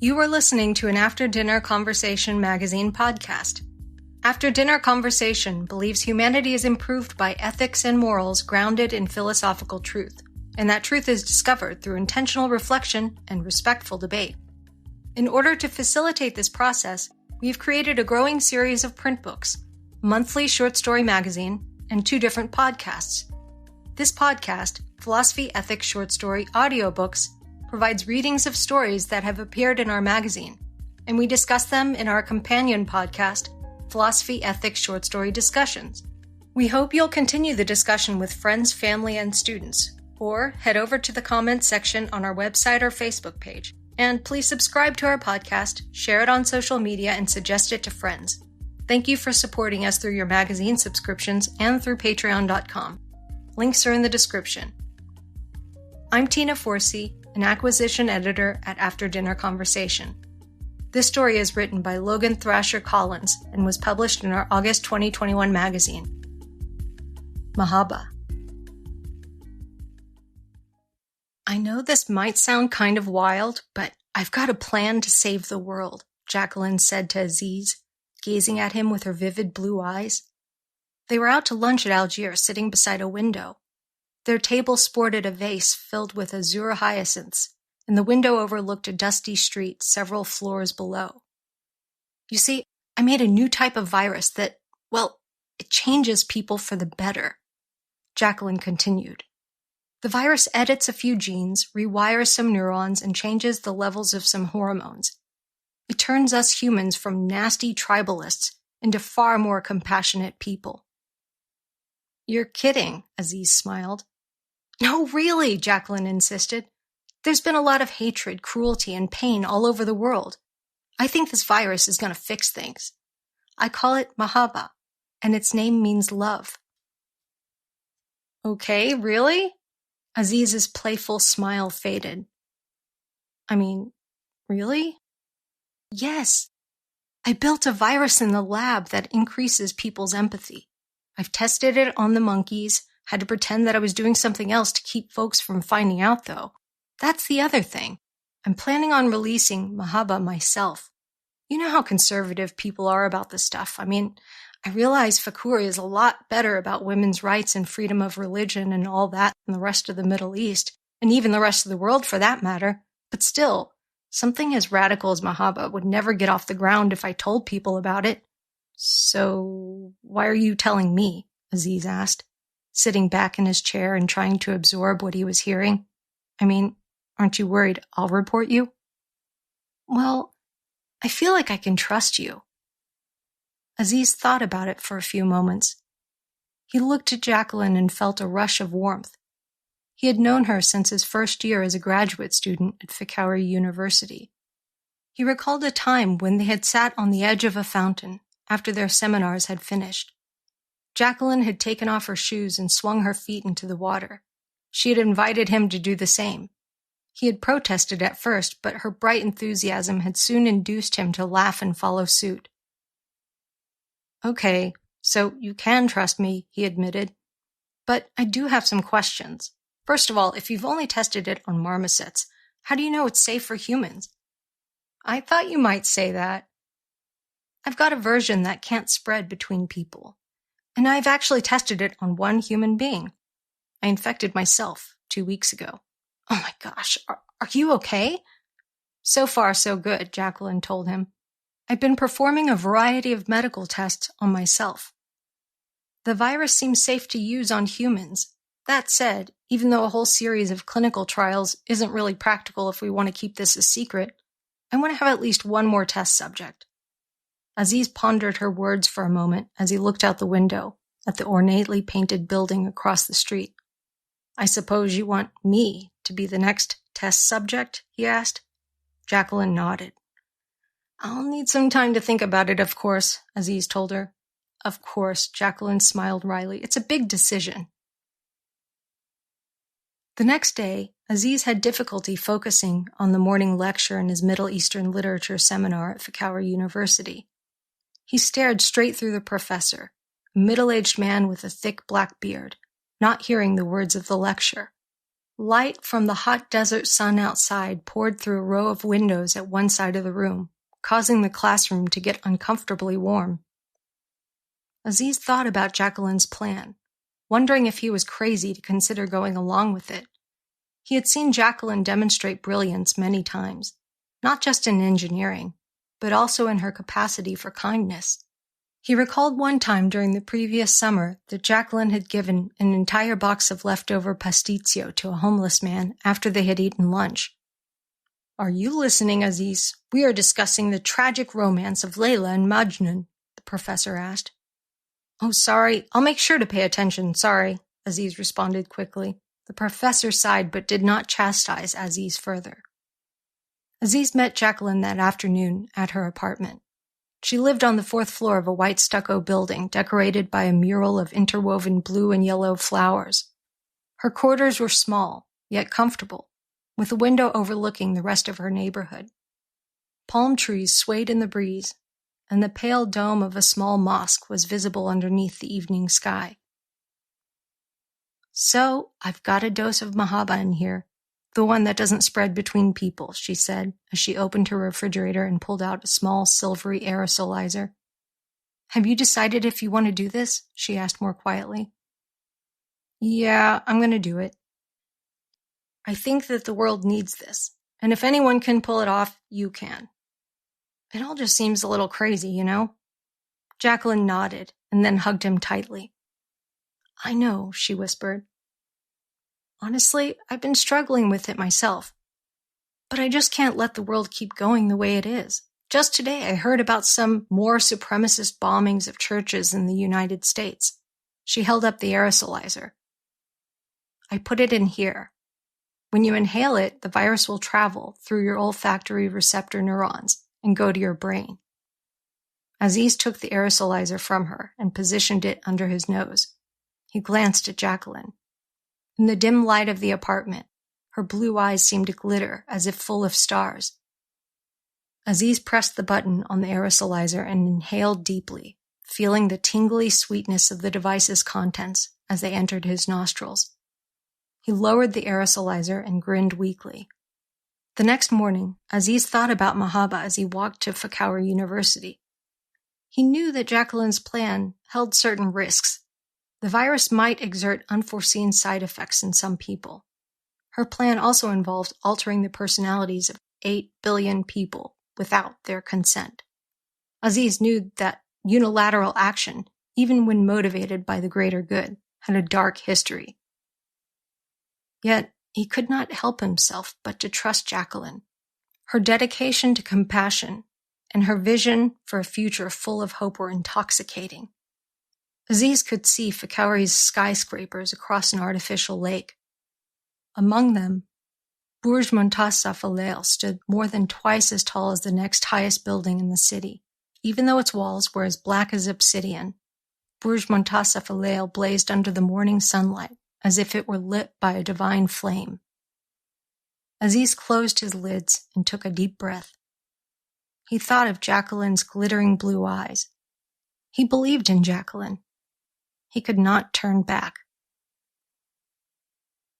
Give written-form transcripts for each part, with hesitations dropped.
You are listening to an After Dinner Conversation magazine podcast. After Dinner Conversation believes humanity is improved by ethics and morals grounded in philosophical truth, and that truth is discovered through intentional reflection and respectful debate. In order to facilitate this process, we've created a growing series of print books, a monthly short story magazine, and 2 different podcasts. This podcast, Philosophy, Ethics, Short Story Audiobooks, provides readings of stories that have appeared in our magazine, and we discuss them in our companion podcast, Philosophy, Ethics, Short Story Discussions. We hope you'll continue the discussion with friends, family, and students, or head over to the comments section on our website or Facebook page. And please subscribe to our podcast, share it on social media, and suggest it to friends. Thank you for supporting us through your magazine subscriptions and through patreon.com. Links are in the description. I'm Tina Forsey, an acquisition editor at After Dinner Conversation. This story is written by Logan Thrasher Collins and was published in our August 2021 magazine. Mahabbah. I know this might sound kind of wild, but I've got a plan to save the world, Jacqueline said to Aziz, gazing at him with her vivid blue eyes. They were out to lunch at Algiers, sitting beside a window. Their table sported a vase filled with azure hyacinths, and the window overlooked a dusty street several floors below. You see, I made a new type of virus that, well, it changes people for the better. Jacqueline continued. The virus edits a few genes, rewires some neurons, and changes the levels of some hormones. It turns us humans from nasty tribalists into far more compassionate people. You're kidding, Aziz smiled. No, really, Jacqueline insisted. There's been a lot of hatred, cruelty, and pain all over the world. I think this virus is going to fix things. I call it Mahabbah, and its name means love. Okay, really? Aziz's playful smile faded. I mean, really? Yes. I built a virus in the lab that increases people's empathy. I've tested it on the monkeys, had to pretend that I was doing something else to keep folks from finding out, though. That's the other thing. I'm planning on releasing Mahabbah myself. You know how conservative people are about this stuff. I mean, I realize Fakuri is a lot better about women's rights and freedom of religion and all that than the rest of the Middle East, and even the rest of the world for that matter. But still, something as radical as Mahabbah would never get off the ground if I told people about it. So, why are you telling me? Aziz asked, sitting back in his chair and trying to absorb what he was hearing. I mean, aren't you worried I'll report you? Well, I feel like I can trust you. Aziz thought about it for a few moments. He looked at Jacqueline and felt a rush of warmth. He had known her since his first year as a graduate student at Fakuri University. He recalled a time when they had sat on the edge of a fountain after their seminars had finished. Jacqueline had taken off her shoes and swung her feet into the water. She had invited him to do the same. He had protested at first, but her bright enthusiasm had soon induced him to laugh and follow suit. Okay, so you can trust me, he admitted. But I do have some questions. First of all, if you've only tested it on marmosets, how do you know it's safe for humans? I thought you might say that. I've got a version that can't spread between people. And I've actually tested it on one human being. I infected myself 2 weeks ago. Oh my gosh, are you okay? So far, so good, Jacqueline told him. I've been performing a variety of medical tests on myself. The virus seems safe to use on humans. That said, even though a whole series of clinical trials isn't really practical if we want to keep this a secret, I want to have at least one more test subject. Aziz pondered her words for a moment as he looked out the window at the ornately painted building across the street. I suppose you want me to be the next test subject? He asked. Jacqueline nodded. I'll need some time to think about it, of course, Aziz told her. Of course, Jacqueline smiled wryly. It's a big decision. The next day, Aziz had difficulty focusing on the morning lecture in his Middle Eastern literature seminar at Fakuri University. He stared straight through the professor, a middle-aged man with a thick black beard, not hearing the words of the lecture. Light from the hot desert sun outside poured through a row of windows at one side of the room, causing the classroom to get uncomfortably warm. Aziz thought about Jacqueline's plan, wondering if he was crazy to consider going along with it. He had seen Jacqueline demonstrate brilliance many times, not just in engineering, but also in her capacity for kindness. He recalled one time during the previous summer that Jacqueline had given an entire box of leftover pasticcio to a homeless man after they had eaten lunch. "Are you listening, Aziz? We are discussing the tragic romance of Layla and Majnun," the professor asked. "Oh, sorry. I'll make sure to pay attention, sorry," Aziz responded quickly. The professor sighed but did not chastise Aziz further. Aziz met Jacqueline that afternoon at her apartment. She lived on the 4th floor of a white stucco building decorated by a mural of interwoven blue and yellow flowers. Her quarters were small, yet comfortable, with a window overlooking the rest of her neighborhood. Palm trees swayed in the breeze, and the pale dome of a small mosque was visible underneath the evening sky. "So, I've got a dose of Mahabbah in here, the one that doesn't spread between people," she said, as she opened her refrigerator and pulled out a small silvery aerosolizer. "Have you decided if you want to do this?" she asked more quietly. "Yeah, I'm going to do it. I think that the world needs this, and if anyone can pull it off, you can. It all just seems a little crazy, you know?" Jacqueline nodded and then hugged him tightly. "I know," she whispered. "Honestly, I've been struggling with it myself. But I just can't let the world keep going the way it is. Just today I heard about some more supremacist bombings of churches in the United States." She held up the aerosolizer. "I put it in here. When you inhale it, the virus will travel through your olfactory receptor neurons and go to your brain." Aziz took the aerosolizer from her and positioned it under his nose. He glanced at Jacqueline. In the dim light of the apartment, her blue eyes seemed to glitter as if full of stars. Aziz pressed the button on the aerosolizer and inhaled deeply, feeling the tingly sweetness of the device's contents as they entered his nostrils. He lowered the aerosolizer and grinned weakly. The next morning, Aziz thought about Mahabbah as he walked to Fakauri University. He knew that Jacqueline's plan held certain risks. The virus might exert unforeseen side effects in some people. Her plan also involved altering the personalities of 8 billion people without their consent. Aziz knew that unilateral action, even when motivated by the greater good, had a dark history. Yet he could not help himself but to trust Jacqueline. Her dedication to compassion and her vision for a future full of hope were intoxicating. Aziz could see Fakauri's skyscrapers across an artificial lake. Among them, Burj Muntasaf Al stood more than twice as tall as the next highest building in the city. Even though its walls were as black as obsidian, Burj Muntasaf Al blazed under the morning sunlight as if it were lit by a divine flame. Aziz closed his lids and took a deep breath. He thought of Jacqueline's glittering blue eyes. He believed in Jacqueline. He could not turn back.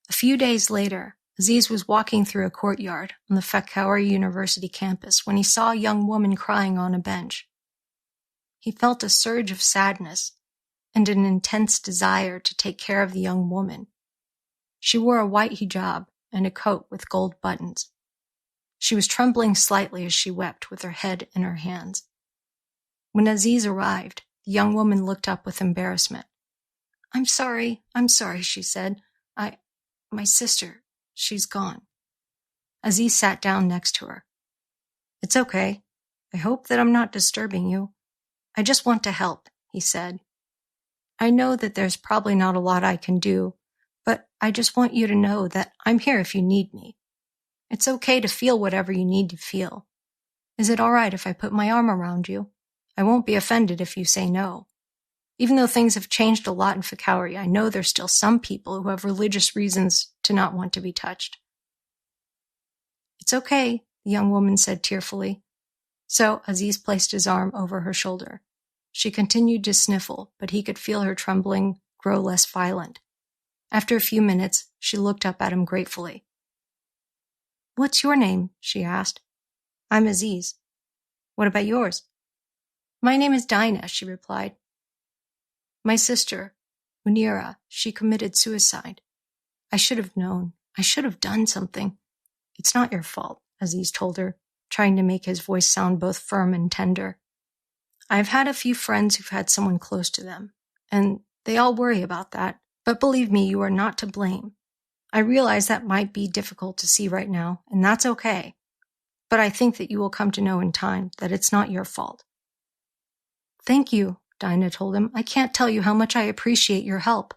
A few days later, Aziz was walking through a courtyard on the Fakauri University campus when he saw a young woman crying on a bench. He felt a surge of sadness and an intense desire to take care of the young woman. She wore a white hijab and a coat with gold buttons. She was trembling slightly as she wept with her head in her hands. When Aziz arrived, the young woman looked up with embarrassment. I'm sorry, she said. My sister, she's gone." Aziz sat down next to her. "It's okay. I hope that I'm not disturbing you. I just want to help," he said. "I know that there's probably not a lot I can do, but I just want you to know that I'm here if you need me. It's okay to feel whatever you need to feel. Is it all right if I put my arm around you? I won't be offended if you say no. Even though things have changed a lot in Fakauri, I know there's still some people who have religious reasons to not want to be touched." "It's okay," the young woman said tearfully. So Aziz placed his arm over her shoulder. She continued to sniffle, but he could feel her trembling grow less violent. After a few minutes, she looked up at him gratefully. "What's your name?" she asked. "I'm Aziz. What about yours?" "My name is Dinah," she replied. "My sister, Munira, she committed suicide. I should have known. I should have done something." "It's not your fault," Aziz told her, trying to make his voice sound both firm and tender. "I've had a few friends who've had someone close to them, and they all worry about that. But believe me, you are not to blame. I realize that might be difficult to see right now, and that's okay. But I think that you will come to know in time that it's not your fault." "Thank you," Dinah told him. "I can't tell you how much I appreciate your help."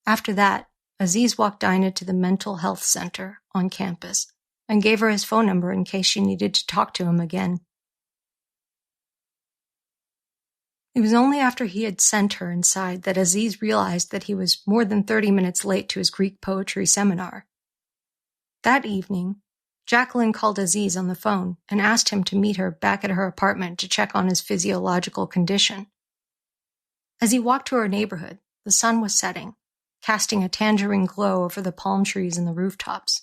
After that, Aziz walked Dinah to the mental health center on campus and gave her his phone number in case she needed to talk to him again. It was only after he had sent her inside that Aziz realized that he was more than 30 minutes late to his Greek poetry seminar. That evening, Jacqueline called Aziz on the phone and asked him to meet her back at her apartment to check on his physiological condition. As he walked to her neighborhood, the sun was setting, casting a tangerine glow over the palm trees and the rooftops.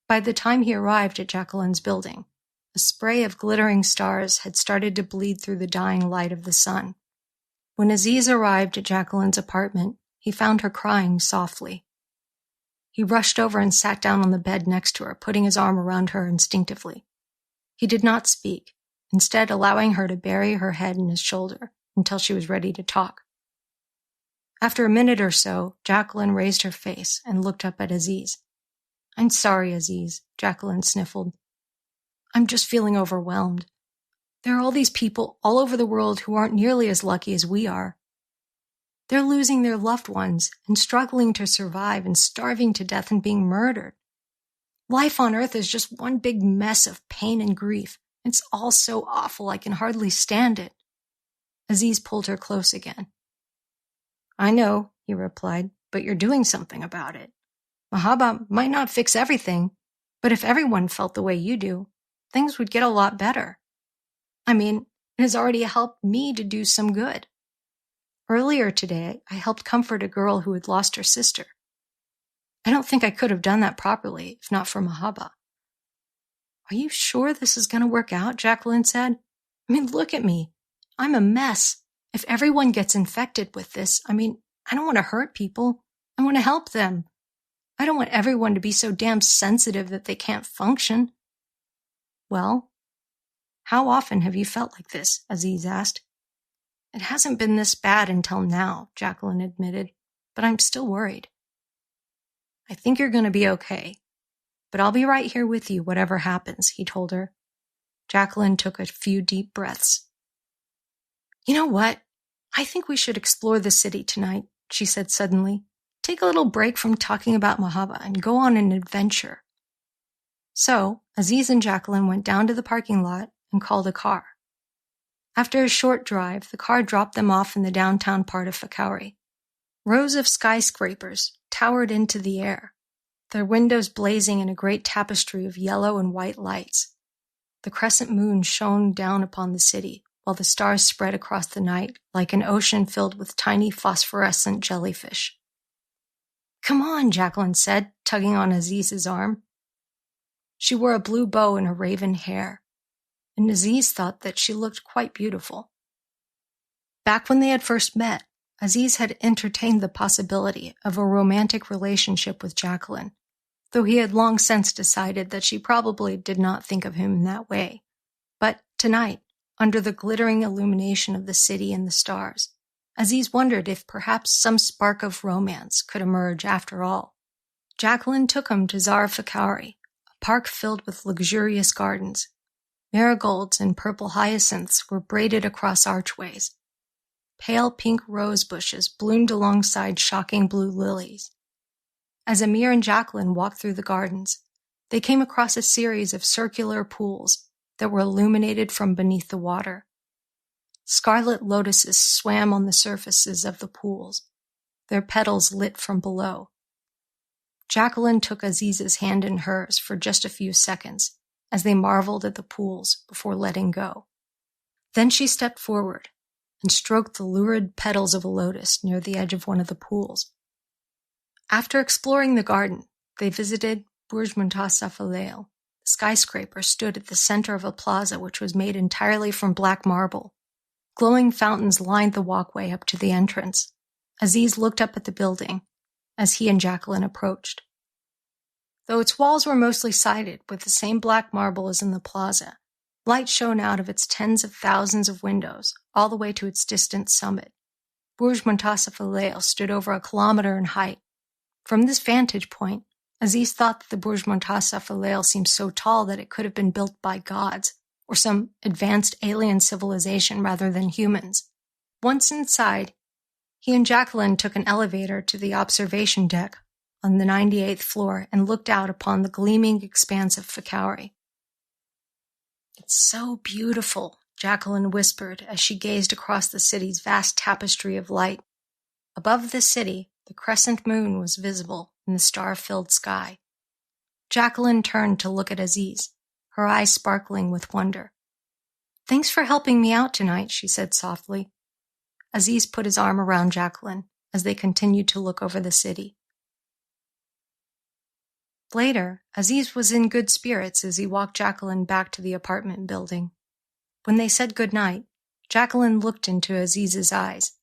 By the time he arrived at Jacqueline's building, a spray of glittering stars had started to bleed through the dying light of the sun. When Aziz arrived at Jacqueline's apartment, he found her crying softly. He rushed over and sat down on the bed next to her, putting his arm around her instinctively. He did not speak, instead allowing her to bury her head in his shoulder until she was ready to talk. After a minute or so, Jacqueline raised her face and looked up at Aziz. "I'm sorry, Aziz," Jacqueline sniffled. "I'm just feeling overwhelmed. There are all these people all over the world who aren't nearly as lucky as we are. They're losing their loved ones and struggling to survive and starving to death and being murdered. Life on Earth is just one big mess of pain and grief. It's all so awful I can hardly stand it." Aziz pulled her close again. "I know," he replied, "but you're doing something about it. Mahabbah might not fix everything, but if everyone felt the way you do, things would get a lot better. I mean, it has already helped me to do some good. Earlier today, I helped comfort a girl who had lost her sister. I don't think I could have done that properly if not for Mahabbah." "Are you sure this is going to work out?" Jacqueline said. "I mean, look at me. I'm a mess. If everyone gets infected with this, I don't want to hurt people. I want to help them. I don't want everyone to be so damn sensitive that they can't function." "Well, how often have you felt like this?" Aziz asked. "It hasn't been this bad until now," Jacqueline admitted, "but I'm still worried." "I think you're going to be okay, but I'll be right here with you whatever happens," he told her. Jacqueline took a few deep breaths. "You know what? I think we should explore the city tonight," she said suddenly. "Take a little break from talking about Mahabbah and go on an adventure." So, Aziz and Jacqueline went down to the parking lot and called a car. After a short drive, the car dropped them off in the downtown part of Fakauri. Rows of skyscrapers towered into the air, their windows blazing in a great tapestry of yellow and white lights. The crescent moon shone down upon the city, while the stars spread across the night like an ocean filled with tiny phosphorescent jellyfish. "Come on," Jacqueline said, tugging on Aziz's arm. She wore a blue bow in her raven hair, and Aziz thought that she looked quite beautiful. Back when they had first met, Aziz had entertained the possibility of a romantic relationship with Jacqueline, though he had long since decided that she probably did not think of him in that way. But tonight, under the glittering illumination of the city and the stars, Aziz wondered if perhaps some spark of romance could emerge after all. Jacqueline took him to Zar Fakauri, a park filled with luxurious gardens. Marigolds and purple hyacinths were braided across archways. Pale pink rose bushes bloomed alongside shocking blue lilies. As Amir and Jacqueline walked through the gardens, they came across a series of circular pools that were illuminated from beneath the water. Scarlet lotuses swam on the surfaces of the pools, their petals lit from below. Jacqueline took Aziz's hand in hers for just a few seconds as they marveled at the pools before letting go. Then she stepped forward and stroked the lurid petals of a lotus near the edge of one of the pools. After exploring the garden, they visited Burj Muntasaf al-Lail. The skyscraper stood at the center of a plaza which was made entirely from black marble. Glowing fountains lined the walkway up to the entrance. Aziz looked up at the building as he and Jacqueline approached. Though its walls were mostly sided with the same black marble as in the plaza, light shone out of its tens of thousands of windows, all the way to its distant summit. Burj Muntasaf al-Lail stood over a kilometer in height. From this vantage point, Aziz thought that the Burj Muntasaf al-Lail seemed so tall that it could have been built by gods, or some advanced alien civilization rather than humans. Once inside, he and Jacqueline took an elevator to the observation deck on the 98th floor and looked out upon the gleaming expanse of Fakauri. "It's so beautiful," Jacqueline whispered as she gazed across the city's vast tapestry of light. Above the city, the crescent moon was visible in the star-filled sky. Jacqueline turned to look at Aziz, her eyes sparkling with wonder. "Thanks for helping me out tonight," she said softly. Aziz put his arm around Jacqueline as they continued to look over the city. Later, Aziz was in good spirits as he walked Jacqueline back to the apartment building. When they said goodnight, Jacqueline looked into Aziz's eyes.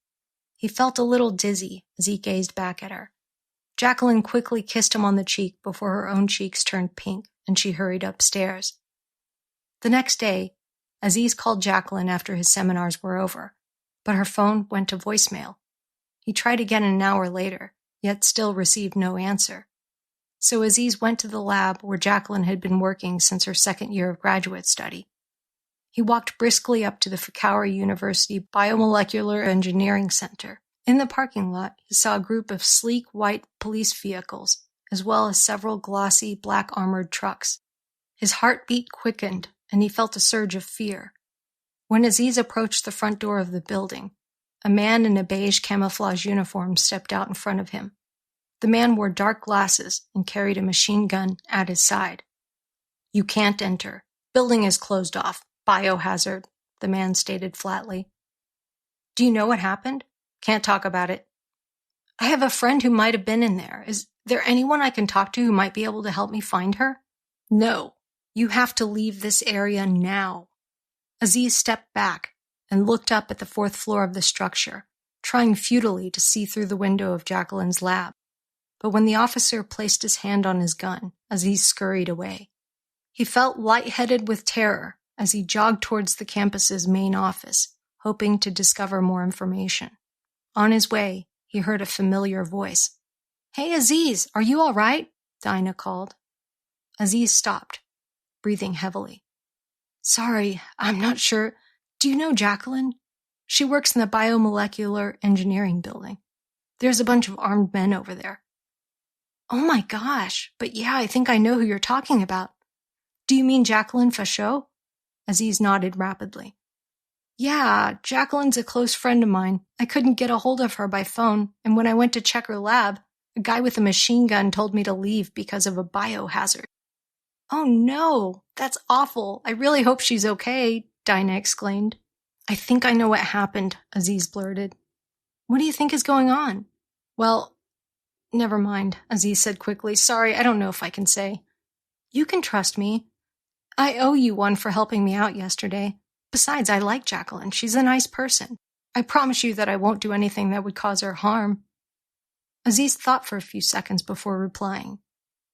He felt a little dizzy as he gazed back at her. Jacqueline quickly kissed him on the cheek before her own cheeks turned pink and she hurried upstairs. The next day, Aziz called Jacqueline after his seminars were over, but her phone went to voicemail. He tried again an hour later, yet still received no answer. So Aziz went to the lab where Jacqueline had been working since her second year of graduate study. He walked briskly up to the Fakauri University Biomolecular Engineering Center. In the parking lot, he saw a group of sleek white police vehicles, as well as several glossy black armored trucks. His heartbeat quickened, and he felt a surge of fear. When Aziz approached the front door of the building, a man in a beige camouflage uniform stepped out in front of him. The man wore dark glasses and carried a machine gun at his side. "You can't enter. Building is closed off. Biohazard," the man stated flatly. "Do you know what happened?" "Can't talk about it." "I have a friend who might have been in there. Is there anyone I can talk to who might be able to help me find her?" "No. You have to leave this area now." Aziz stepped back and looked up at the fourth floor of the structure, trying futilely to see through the window of Jacqueline's lab. But when the officer placed his hand on his gun, Aziz scurried away. He felt lightheaded with terror as he jogged towards the campus's main office, hoping to discover more information. On his way, he heard a familiar voice. "Hey, Aziz, are you all right?" Dinah called. Aziz stopped, breathing heavily. "Sorry, I'm not sure. Do you know Jacqueline? She works in the biomolecular engineering building. There's a bunch of armed men over there." "Oh my gosh, but yeah, I think I know who you're talking about. Do you mean Jacqueline Fachot?" Aziz nodded rapidly. "Yeah, Jacqueline's a close friend of mine. I couldn't get a hold of her by phone, and when I went to check her lab, a guy with a machine gun told me to leave because of a biohazard." "Oh no, that's awful. I really hope she's okay," Dinah exclaimed. "I think I know what happened," Aziz blurted. "What do you think is going on?" "Well, never mind," Aziz said quickly. "Sorry, I don't know if I can say." "You can trust me. I owe you one for helping me out yesterday. Besides, I like Jacqueline. She's a nice person. I promise you that I won't do anything that would cause her harm." Aziz thought for a few seconds before replying.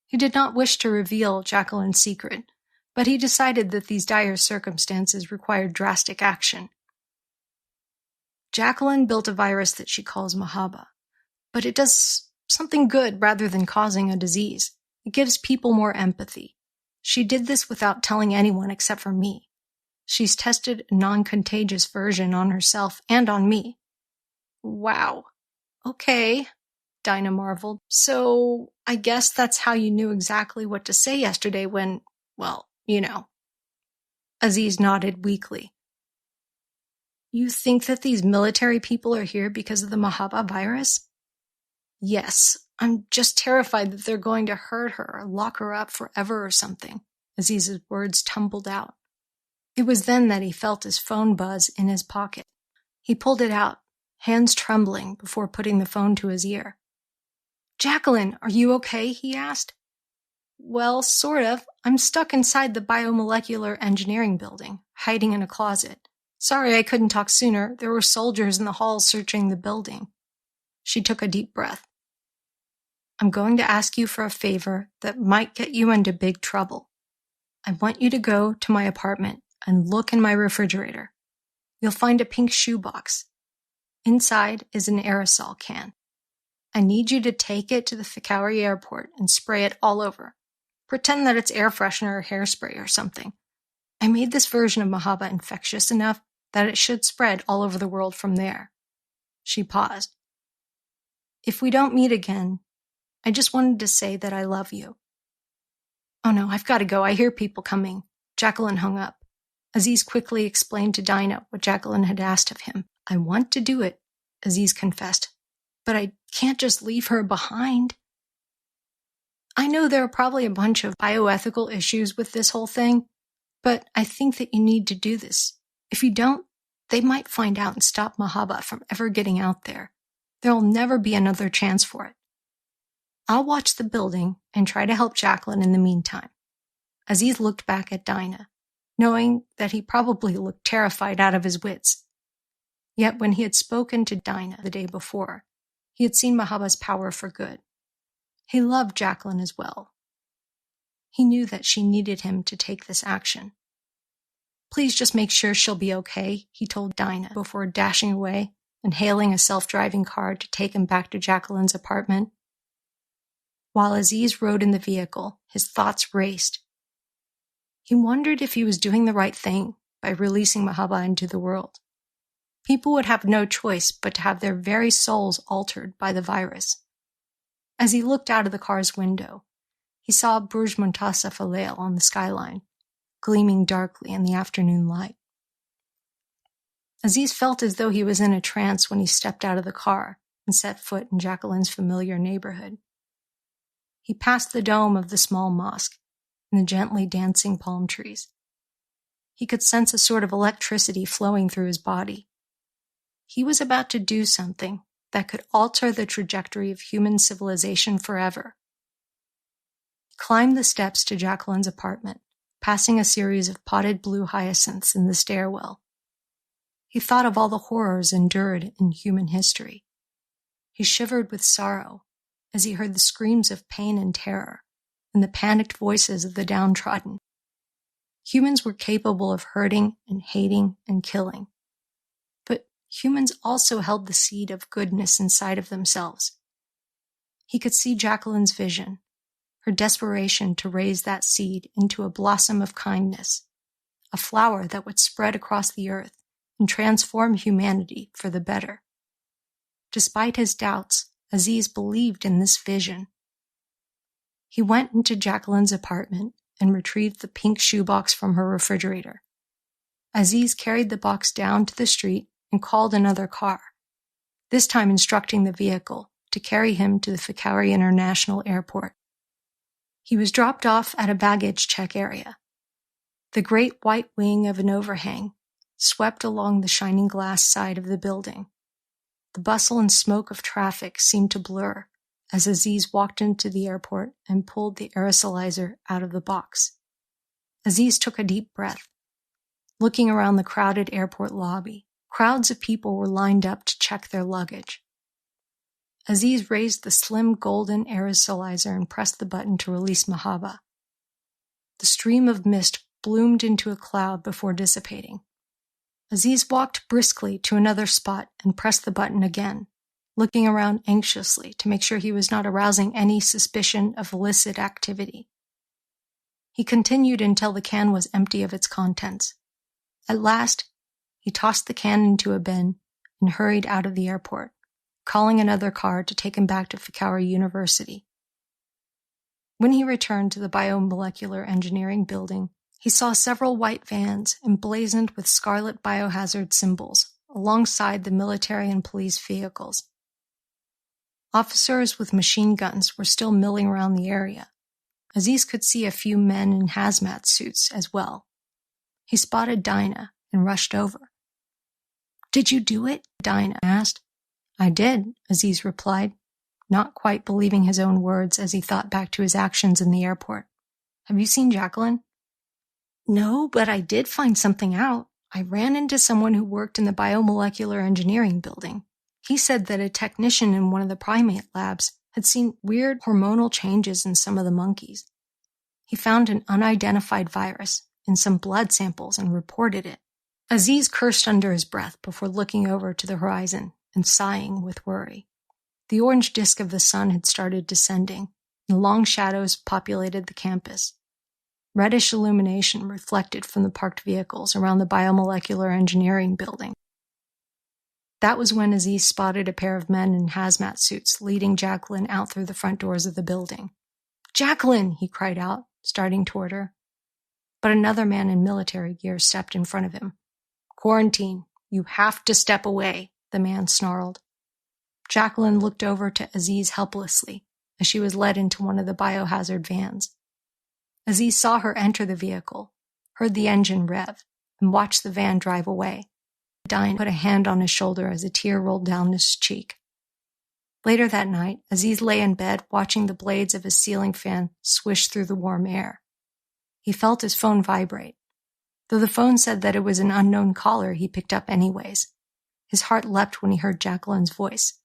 He did not wish to reveal Jacqueline's secret, but he decided that these dire circumstances required drastic action. "Jacqueline built a virus that she calls Mahabbah, but it does something good rather than causing a disease. It gives people more empathy. She did this without telling anyone except for me. She's tested a non-contagious version on herself and on me." "Wow. Okay," Dinah marveled. "So I guess that's how you knew exactly what to say yesterday when, well, you know." Aziz nodded weakly. "You think that these military people are here because of the Mahabbah virus?" "Yes. I'm just terrified that they're going to hurt her or lock her up forever or something." Aziz's words tumbled out. It was then that he felt his phone buzz in his pocket. He pulled it out, hands trembling, before putting the phone to his ear. Jacqueline, are you okay? He asked. Well, sort of. I'm stuck inside the biomolecular engineering building, hiding in a closet. Sorry I couldn't talk sooner. There were soldiers in the halls searching the building. She took a deep breath. I'm going to ask you for a favor that might get you into big trouble. I want you to go to my apartment and look in my refrigerator. You'll find a pink shoebox. Inside is an aerosol can. I need you to take it to the Fikauri airport and spray it all over. Pretend that it's air freshener or hairspray or something. I made this version of Mahabbah infectious enough that it should spread all over the world from there. She paused. If we don't meet again, I just wanted to say that I love you. Oh no, I've got to go. I hear people coming. Jacqueline hung up. Aziz quickly explained to Dinah what Jacqueline had asked of him. I want to do it, Aziz confessed, but I can't just leave her behind. I know there are probably a bunch of bioethical issues with this whole thing, but I think that you need to do this. If you don't, they might find out and stop Mahabbah from ever getting out there. There'll never be another chance for it. I'll watch the building and try to help Jacqueline in the meantime. Aziz looked back at Dinah, knowing that he probably looked terrified out of his wits. Yet when he had spoken to Dinah the day before, he had seen Mahabbah's power for good. He loved Jacqueline as well. He knew that she needed him to take this action. Please just make sure she'll be okay, he told Dinah before dashing away and hailing a self-driving car to take him back to Jacqueline's apartment. While Aziz rode in the vehicle, his thoughts raced. He wondered if he was doing the right thing by releasing Mahabbah into the world. People would have no choice but to have their very souls altered by the virus. As he looked out of the car's window, he saw Burj Muntasaf Al on the skyline, gleaming darkly in the afternoon light. Aziz felt as though he was in a trance when he stepped out of the car and set foot in Jacqueline's familiar neighborhood. He passed the dome of the small mosque and the gently dancing palm trees. He could sense a sort of electricity flowing through his body. He was about to do something that could alter the trajectory of human civilization forever. He climbed the steps to Jacqueline's apartment, passing a series of potted blue hyacinths in the stairwell. He thought of all the horrors endured in human history. He shivered with sorrow as he heard the screams of pain and terror and the panicked voices of the downtrodden. Humans were capable of hurting and hating and killing. But humans also held the seed of goodness inside of themselves. He could see Jacqueline's vision, her desperation to raise that seed into a blossom of kindness, a flower that would spread across the earth and transform humanity for the better. Despite his doubts, Aziz believed in this vision. He went into Jacqueline's apartment and retrieved the pink shoebox from her refrigerator. Aziz carried the box down to the street and called another car, this time instructing the vehicle to carry him to the Fikauri International Airport. He was dropped off at a baggage check area. The great white wing of an overhang swept along the shining glass side of the building. The bustle and smoke of traffic seemed to blur as Aziz walked into the airport and pulled the aerosolizer out of the box. Aziz took a deep breath. Looking around the crowded airport lobby, crowds of people were lined up to check their luggage. Aziz raised the slim golden aerosolizer and pressed the button to release Mahabbah. The stream of mist bloomed into a cloud before dissipating. Aziz walked briskly to another spot and pressed the button again, looking around anxiously to make sure he was not arousing any suspicion of illicit activity. He continued until the can was empty of its contents. At last, he tossed the can into a bin and hurried out of the airport, calling another car to take him back to Fikauri University. When he returned to the biomolecular engineering building, he saw several white vans emblazoned with scarlet biohazard symbols alongside the military and police vehicles. Officers with machine guns were still milling around the area. Aziz could see a few men in hazmat suits as well. He spotted Dinah and rushed over. "Did you do it?" Dinah asked. "I did," Aziz replied. not quite believing his own words as he thought back to his actions in the airport. Have you seen Jacqueline? No, but I did find something out. I ran into someone who worked in the biomolecular engineering building. He said that a technician in one of the primate labs had seen weird hormonal changes in some of the monkeys. He found an unidentified virus in some blood samples and reported it. Aziz cursed under his breath before looking over to the horizon and sighing with worry. The orange disk of the sun had started descending, and long shadows populated the campus. Reddish illumination reflected from the parked vehicles around the biomolecular engineering building. That was when Aziz spotted a pair of men in hazmat suits leading Jacqueline out through the front doors of the building. "Jacqueline!" he cried out, starting toward her. But another man in military gear stepped in front of him. "Quarantine. You have to step away," the man snarled. Jacqueline looked over to Aziz helplessly as she was led into one of the biohazard vans. Aziz saw her enter the vehicle, heard the engine rev, and watched the van drive away. Dinah put a hand on his shoulder as a tear rolled down his cheek. Later that night, Aziz lay in bed watching the blades of his ceiling fan swish through the warm air. He felt his phone vibrate. Though the phone said that it was an unknown caller, he picked up anyways. His heart leapt when he heard Jacqueline's voice.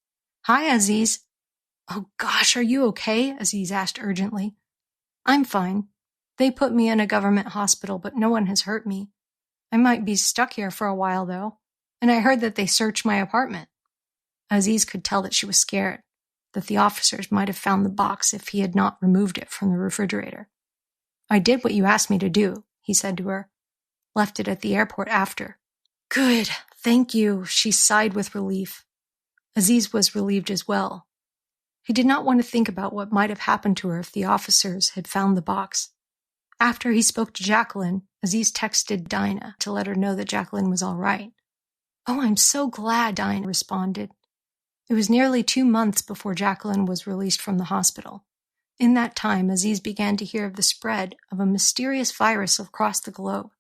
"Hi, Aziz." "Oh gosh, are you okay?" Aziz asked urgently. "I'm fine. They put me in a government hospital, but no one has hurt me. I might be stuck here for a while, though. And I heard that they searched my apartment." Aziz could tell that she was scared, that the officers might have found the box if he had not removed it from the refrigerator. "I did what you asked me to do," he said to her. "Left it at the airport after." "Good, thank you," she sighed with relief. Aziz was relieved as well. He did not want to think about what might have happened to her if the officers had found the box. After he spoke to Jacqueline, Aziz texted Dinah to let her know that Jacqueline was all right. "Oh, I'm so glad," Dinah responded. It was nearly 2 months before Jacqueline was released from the hospital. In that time, Aziz began to hear of the spread of a mysterious virus across the globe.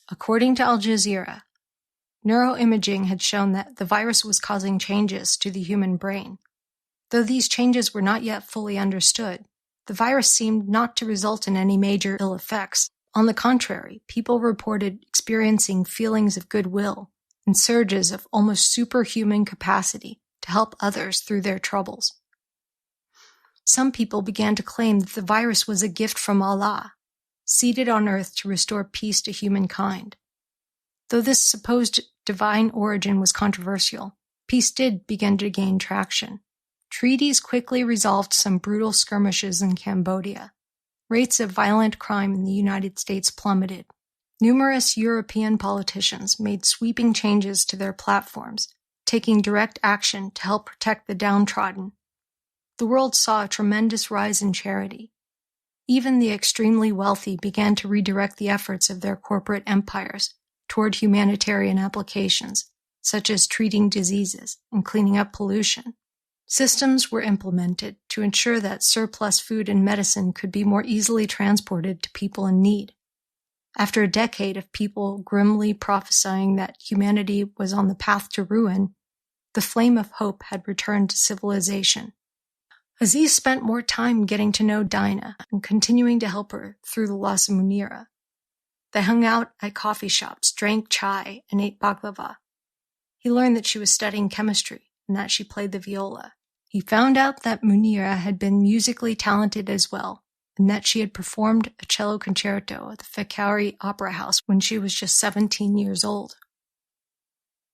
According to Al Jazeera, neuroimaging had shown that the virus was causing changes to the human brain. Though these changes were not yet fully understood, the virus seemed not to result in any major ill effects. On the contrary, people reported experiencing feelings of goodwill and surges of almost superhuman capacity to help others through their troubles. Some people began to claim that the virus was a gift from Allah, seated on earth to restore peace to humankind. Though this supposed divine origin was controversial, peace did begin to gain traction. Treaties quickly resolved some brutal skirmishes in Cambodia. Rates of violent crime in the United States plummeted. Numerous European politicians made sweeping changes to their platforms, taking direct action to help protect the downtrodden. The world saw a tremendous rise in charity. Even the extremely wealthy began to redirect the efforts of their corporate empires toward humanitarian applications, such as treating diseases and cleaning up pollution. Systems were implemented to ensure that surplus food and medicine could be more easily transported to people in need. After a decade of people grimly prophesying that humanity was on the path to ruin, the flame of hope had returned to civilization. Aziz spent more time getting to know Dinah and continuing to help her through the loss of Munira. They hung out at coffee shops, drank chai, and ate baklava. He learned that she was studying chemistry and that she played the viola. He found out that Munira had been musically talented as well, and that she had performed a cello concerto at the Fakari Opera House when she was just 17 years old.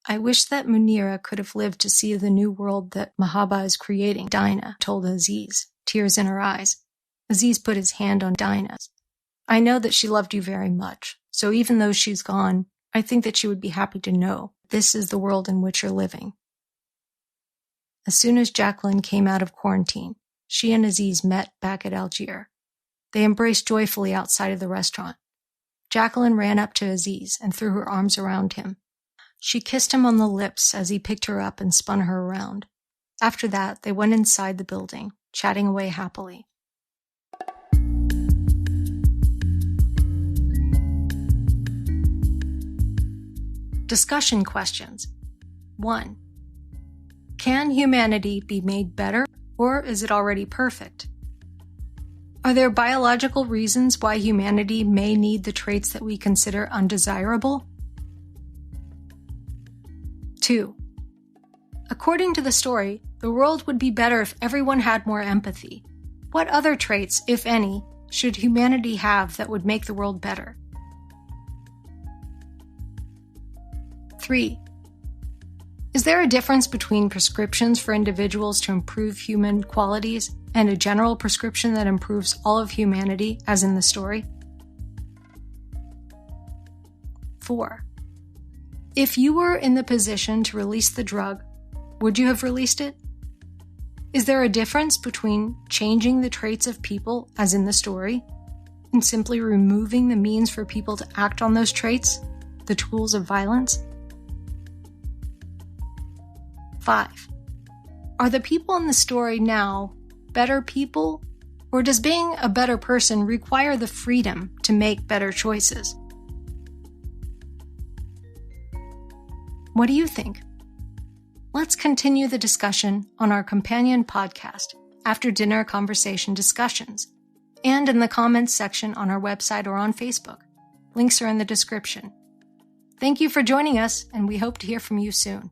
"I wish that Munira could have lived to see the new world that Mahabbah is creating," Dinah told Aziz, tears in her eyes. Aziz put his hand on Dinah's. "I know that she loved you very much, so even though she's gone, I think that she would be happy to know this is the world in which you're living." As soon as Jacqueline came out of quarantine, she and Aziz met back at Algiers. They embraced joyfully outside of the restaurant. Jacqueline ran up to Aziz and threw her arms around him. She kissed him on the lips as he picked her up and spun her around. After that, they went inside the building, chatting away happily. Discussion questions. 1. Can humanity be made better or is it already perfect? Are there biological reasons why humanity may need the traits that we consider undesirable? 2. According to the story, the world would be better if everyone had more empathy. What other traits, if any, should humanity have that would make the world better? 3. Is there a difference between prescriptions for individuals to improve human qualities and a general prescription that improves all of humanity, as in the story? 4. If you were in the position to release the drug, would you have released it? Is there a difference between changing the traits of people, as in the story, and simply removing the means for people to act on those traits, the tools of violence? 5. Are the people in the story now better people, or does being a better person require the freedom to make better choices? What do you think? Let's continue the discussion on our companion podcast, After Dinner Conversation Discussions, and in the comments section on our website or on Facebook. Links are in the description. Thank you for joining us, and we hope to hear from you soon.